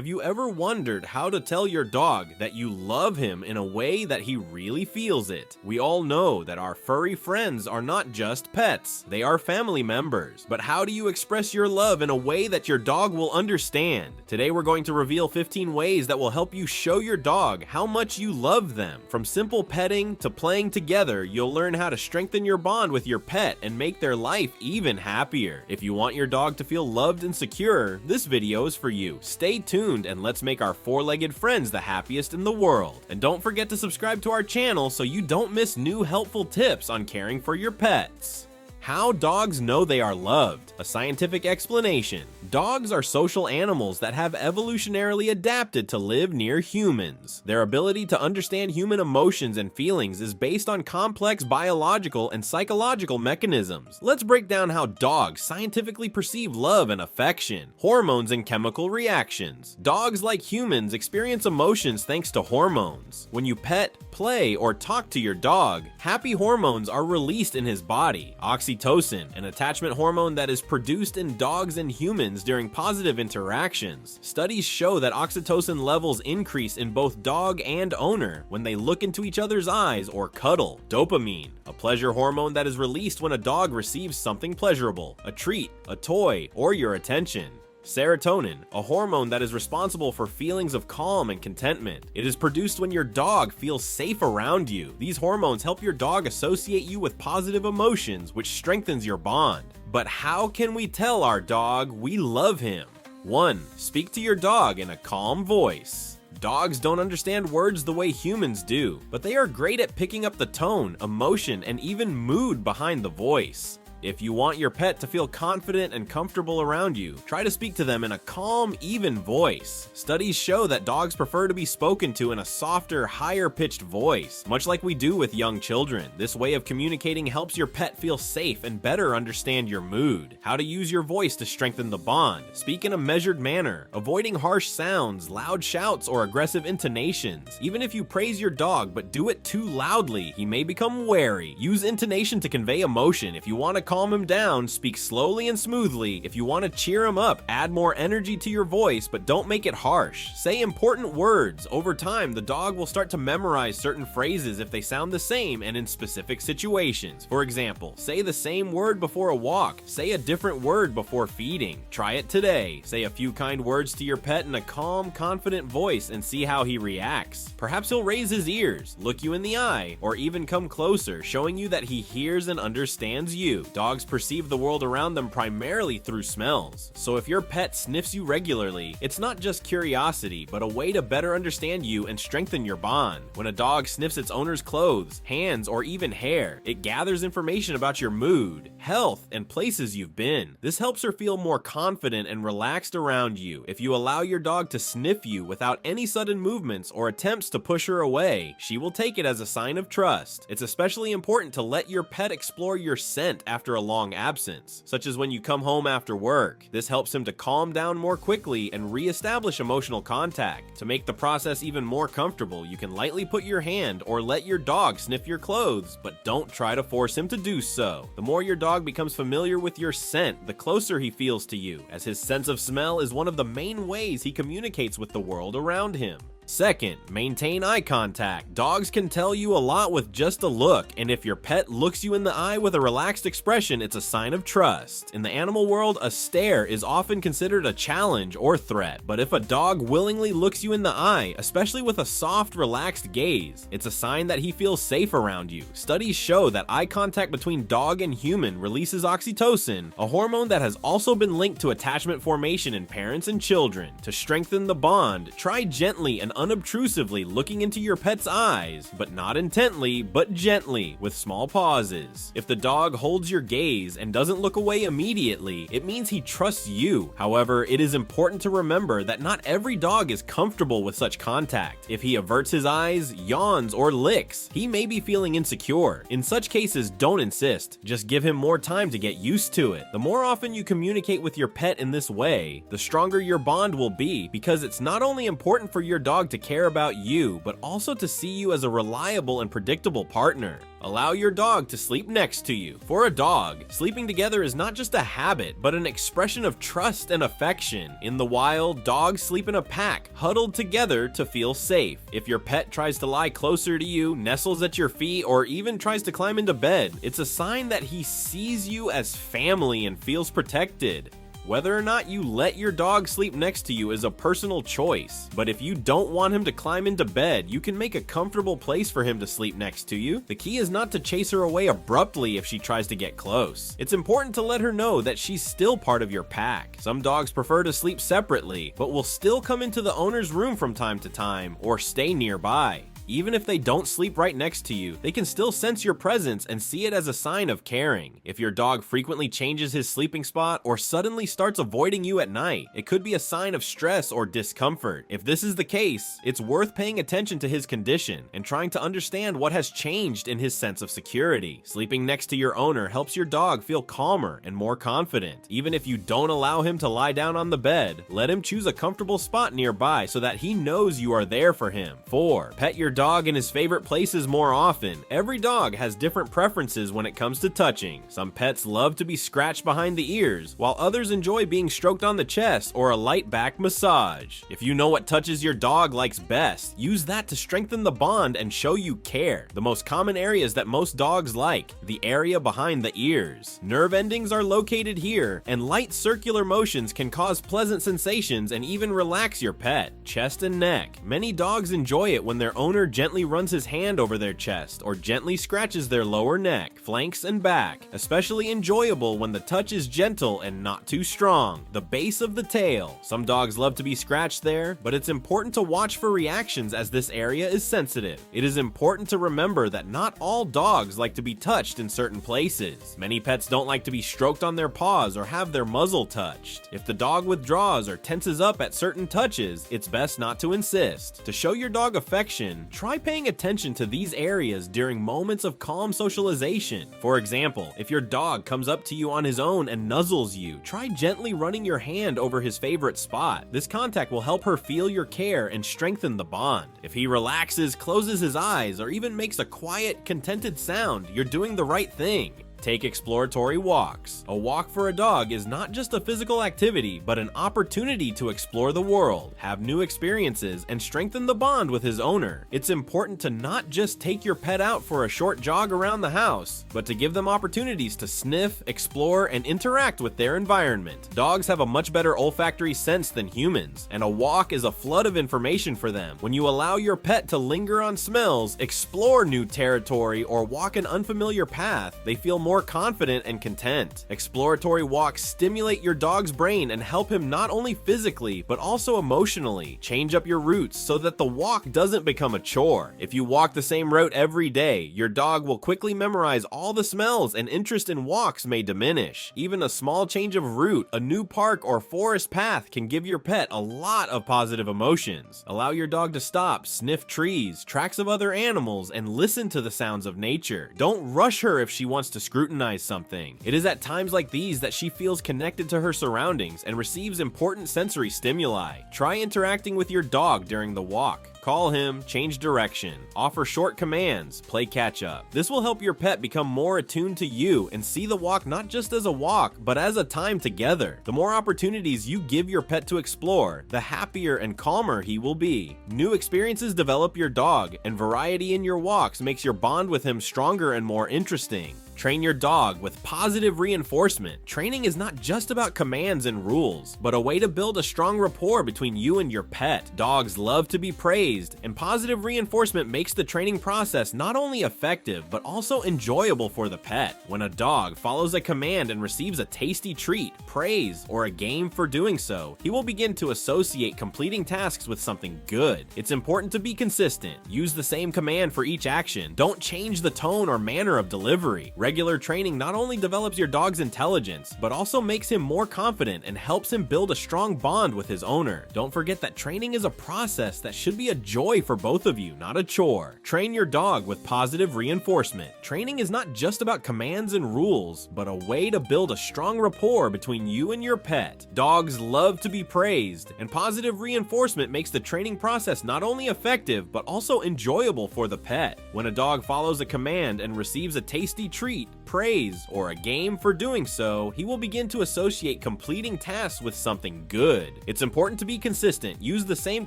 Have you ever wondered how to tell your dog that you love him in a way that he really feels it? We all know that our furry friends are not just pets, they are family members. But how do you express your love in a way that your dog will understand? Today we're going to reveal 15 ways that will help you show your dog how much you love them. From simple petting to playing together, you'll learn how to strengthen your bond with your pet and make their life even happier. If you want your dog to feel loved and secure, this video is for you. Stay tuned and let's make our four-legged friends the happiest in the world. And don't forget to subscribe to our channel so you don't miss new helpful tips on caring for your pets. How dogs know they are loved. A scientific explanation. Dogs are social animals that have evolutionarily adapted to live near humans. Their ability to understand human emotions and feelings is based on complex biological and psychological mechanisms. Let's break down how dogs scientifically perceive love and affection. Hormones and chemical reactions. Dogs, like humans, experience emotions thanks to hormones. When you pet, play, or talk to your dog, happy hormones are released in his body. Oxytocin, an attachment hormone that is produced in dogs and humans during positive interactions. Studies show that oxytocin levels increase in both dog and owner when they look into each other's eyes or cuddle. Dopamine, a pleasure hormone that is released when a dog receives something pleasurable, a treat, a toy, or your attention. Serotonin, a hormone that is responsible for feelings of calm and contentment. It is produced when your dog feels safe around you. These hormones help your dog associate you with positive emotions, which strengthens your bond. But how can we tell our dog we love him? 1. Speak to your dog in a calm voice. Dogs don't understand words the way humans do, but they are great at picking up the tone, emotion, and even mood behind the voice. If you want your pet to feel confident and comfortable around you, try to speak to them in a calm, even voice. Studies show that dogs prefer to be spoken to in a softer, higher-pitched voice, much like we do with young children. This way of communicating helps your pet feel safe and better understand your mood. How to use your voice to strengthen the bond. Speak in a measured manner, avoiding harsh sounds, loud shouts, or aggressive intonations. Even if you praise your dog but do it too loudly, he may become wary. Use intonation to convey emotion. If you want to calm him down, speak slowly and smoothly. If you want to cheer him up, add more energy to your voice, but don't make it harsh. Say important words. Over time, the dog will start to memorize certain phrases if they sound the same and in specific situations. For example, say the same word before a walk. Say a different word before feeding. Try it today. Say a few kind words to your pet in a calm, confident voice and see how he reacts. Perhaps he'll raise his ears, look you in the eye, or even come closer, showing you that he hears and understands you. Dogs perceive the world around them primarily through smells. So if your pet sniffs you regularly, it's not just curiosity, but a way to better understand you and strengthen your bond. When a dog sniffs its owner's clothes, hands, or even hair, it gathers information about your mood, health, and places you've been. This helps her feel more confident and relaxed around you. If you allow your dog to sniff you without any sudden movements or attempts to push her away, she will take it as a sign of trust. It's especially important to let your pet explore your scent after a long absence, such as when you come home after work. This helps him to calm down more quickly and re-establish emotional contact. To make the process even more comfortable, you can lightly put your hand or let your dog sniff your clothes, but don't try to force him to do so. The more your dog becomes familiar with your scent, the closer he feels to you, as his sense of smell is one of the main ways he communicates with the world around him. Second, maintain eye contact. Dogs can tell you a lot with just a look, and if your pet looks you in the eye with a relaxed expression, it's a sign of trust. In the animal world, a stare is often considered a challenge or threat, but if a dog willingly looks you in the eye, especially with a soft, relaxed gaze, it's a sign that he feels safe around you. Studies show that eye contact between dog and human releases oxytocin, a hormone that has also been linked to attachment formation in parents and children. To strengthen the bond, try gently and unobtrusively looking into your pet's eyes, but not intently, but gently, with small pauses. If the dog holds your gaze and doesn't look away immediately, it means he trusts you. However, it is important to remember that not every dog is comfortable with such contact. If he averts his eyes, yawns, or licks, he may be feeling insecure. In such cases, don't insist. Just give him more time to get used to it. The more often you communicate with your pet in this way, the stronger your bond will be, because it's not only important for your dog dog to care about you, but also to see you as a reliable and predictable partner. Allow your dog to sleep next to you. For a dog, sleeping together is not just a habit, but an expression of trust and affection. In the wild, dogs sleep in a pack, huddled together to feel safe. If your pet tries to lie closer to you, nestles at your feet, or even tries to climb into bed, it's a sign that he sees you as family and feels protected. Whether or not you let your dog sleep next to you is a personal choice, but if you don't want him to climb into bed, you can make a comfortable place for him to sleep next to you. The key is not to chase her away abruptly if she tries to get close. It's important to let her know that she's still part of your pack. Some dogs prefer to sleep separately, but will still come into the owner's room from time to time or stay nearby. Even if they don't sleep right next to you, they can still sense your presence and see it as a sign of caring. If your dog frequently changes his sleeping spot or suddenly starts avoiding you at night, it could be a sign of stress or discomfort. If this is the case, it's worth paying attention to his condition and trying to understand what has changed in his sense of security. Sleeping next to your owner helps your dog feel calmer and more confident. Even if you don't allow him to lie down on the bed, let him choose a comfortable spot nearby so that he knows you are there for him. 4. Pet your dog in his favorite places more often. Every dog has different preferences when it comes to touching. Some pets love to be scratched behind the ears, while others enjoy being stroked on the chest or a light back massage. If you know what touches your dog likes best, use that to strengthen the bond and show you care. The most common areas that most dogs like: the area behind the ears. Nerve endings are located here, and light circular motions can cause pleasant sensations and even relax your pet. Chest and neck. Many dogs enjoy it when their owner gently runs his hand over their chest or gently scratches their lower neck, flanks, and back. Especially enjoyable when the touch is gentle and not too strong. The base of the tail. Some dogs love to be scratched there, but it's important to watch for reactions as this area is sensitive. It is important to remember that not all dogs like to be touched in certain places. Many pets don't like to be stroked on their paws or have their muzzle touched. If the dog withdraws or tenses up at certain touches, it's best not to insist. To show your dog affection, try paying attention to these areas during moments of calm socialization. For example, if your dog comes up to you on his own and nuzzles you, try gently running your hand over his favorite spot. This contact will help her feel your care and strengthen the bond. If he relaxes, closes his eyes, or even makes a quiet, contented sound, you're doing the right thing. Take exploratory walks. A walk for a dog is not just a physical activity, but an opportunity to explore the world, have new experiences, and strengthen the bond with his owner. It's important to not just take your pet out for a short jog around the house, but to give them opportunities to sniff, explore, and interact with their environment. Dogs have a much better olfactory sense than humans, and a walk is a flood of information for them. When you allow your pet to linger on smells, explore new territory, or walk an unfamiliar path, they feel more confident and content. Exploratory walks stimulate your dog's brain and help him not only physically, but also emotionally. Change up your routes so that the walk doesn't become a chore. If you walk the same route every day, your dog will quickly memorize all the smells, and interest in walks may diminish. Even a small change of route, a new park or forest path can give your pet a lot of positive emotions. Allow your dog to stop, sniff trees, tracks of other animals, and listen to the sounds of nature. Don't rush her if she wants to scrutinize something. It is at times like these that she feels connected to her surroundings and receives important sensory stimuli. Try interacting with your dog during the walk. Call him, change direction, offer short commands, play catch up. This will help your pet become more attuned to you and see the walk not just as a walk, but as a time together. The more opportunities you give your pet to explore, the happier and calmer he will be. New experiences develop your dog, and variety in your walks makes your bond with him stronger and more interesting. Train your dog with positive reinforcement. Training is not just about commands and rules, but a way to build a strong rapport between you and your pet. Dogs love to be praised, and positive reinforcement makes the training process not only effective, but also enjoyable for the pet. When a dog follows a command and receives a tasty treat, praise, or a game for doing so, he will begin to associate completing tasks with something good. It's important to be consistent. Use the same command for each action. Don't change the tone or manner of delivery. Regular training not only develops your dog's intelligence, but also makes him more confident and helps him build a strong bond with his owner. Don't forget that training is a process that should be a joy for both of you, not a chore. Train your dog with positive reinforcement. Training is not just about commands and rules, but a way to build a strong rapport between you and your pet. Dogs love to be praised, and positive reinforcement makes the training process not only effective, but also enjoyable for the pet. When a dog follows a command and receives a tasty treat, praise, or a game for doing so, he will begin to associate completing tasks with something good. It's important to be consistent. Use the same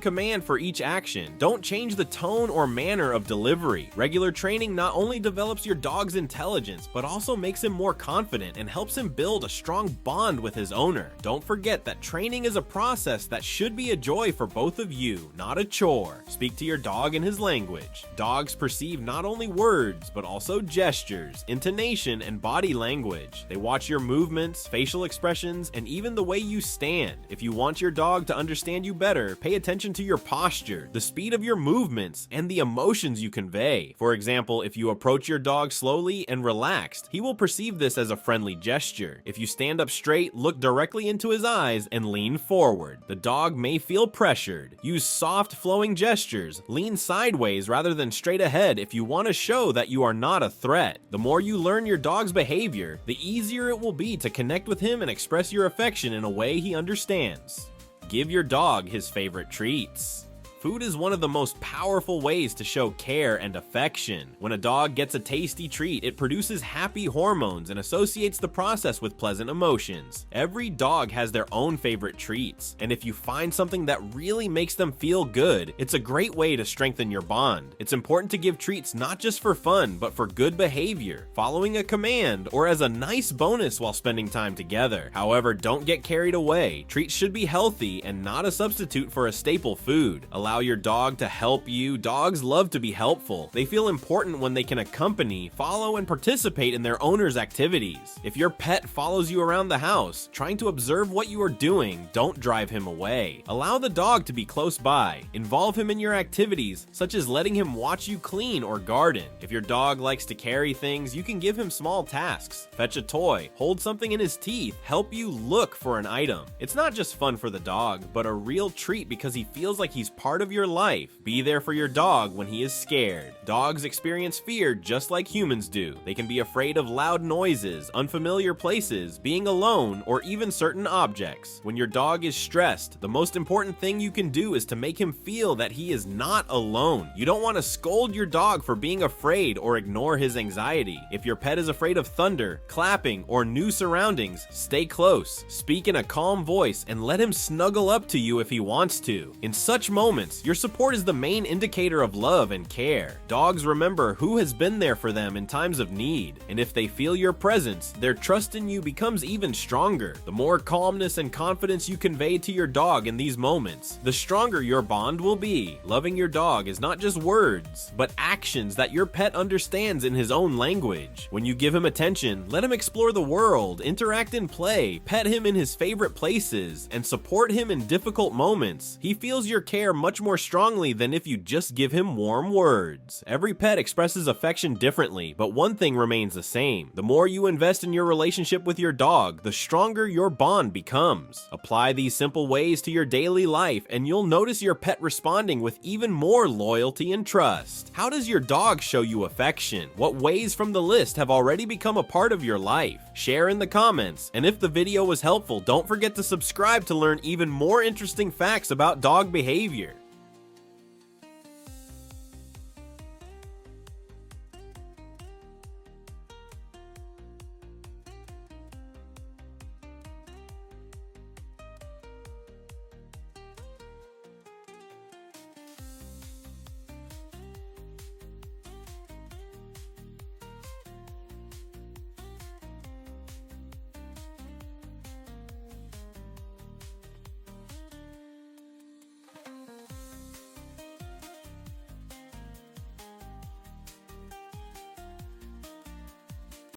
command for each action. Don't change the tone or manner of delivery. Regular training not only develops your dog's intelligence, but also makes him more confident and helps him build a strong bond with his owner. Don't forget that training is a process that should be a joy for both of you, not a chore. Speak to your dog in his language. Dogs perceive not only words, but also gestures, intonation, and body language. They watch your movements, facial expressions, and even the way you stand. If you want your dog to understand you better, pay attention to your posture, the speed of your movements, and the emotions you convey. For example, if you approach your dog slowly and relaxed, he will perceive this as a friendly gesture. If you stand up straight, look directly into his eyes, and lean forward, the dog may feel pressured. Use soft, flowing gestures. Lean sideways rather than straight ahead if you want to show that you are not a threat. The more you learn your dog's behavior, the easier it will be to connect with him and express your affection in a way he understands. Give your dog his favorite treats. Food is one of the most powerful ways to show care and affection. When a dog gets a tasty treat, it produces happy hormones and associates the process with pleasant emotions. Every dog has their own favorite treats, and if you find something that really makes them feel good, it's a great way to strengthen your bond. It's important to give treats not just for fun, but for good behavior, following a command, or as a nice bonus while spending time together. However, don't get carried away. Treats should be healthy and not a substitute for a staple food. Allow your dog to help you. Dogs love to be helpful. They feel important when they can accompany, follow, and participate in their owner's activities. If your pet follows you around the house, trying to observe what you are doing, don't drive him away. Allow the dog to be close by. Involve him in your activities, such as letting him watch you clean or garden. If your dog likes to carry things, you can give him small tasks. Fetch a toy, hold something in his teeth, help you look for an item. It's not just fun for the dog, but a real treat because he feels like he's part of your life. Be there for your dog when he is scared. Dogs experience fear just like humans do. They can be afraid of loud noises, unfamiliar places, being alone, or even certain objects. When your dog is stressed, the most important thing you can do is to make him feel that he is not alone. You don't want to scold your dog for being afraid or ignore his anxiety. If your pet is afraid of thunder, clapping, or new surroundings, stay close. Speak in a calm voice and let him snuggle up to you if he wants to. In such moments, your support is the main indicator of love and care. Dogs remember who has been there for them in times of need, and if they feel your presence, their trust in you becomes even stronger. The more calmness and confidence you convey to your dog in these moments, the stronger your bond will be. Loving your dog is not just words, but actions that your pet understands in his own language. When you give him attention, let him explore the world, interact and play, pet him in his favorite places, and support him in difficult moments. He feels your care much more strongly than if you just give him warm words. Every pet expresses affection differently, but one thing remains the same. The more you invest in your relationship with your dog, the stronger your bond becomes. Apply these simple ways to your daily life, and you'll notice your pet responding with even more loyalty and trust. How does your dog show you affection? What ways from the list have already become a part of your life? Share in the comments, and if the video was helpful, don't forget to subscribe to learn even more interesting facts about dog behavior.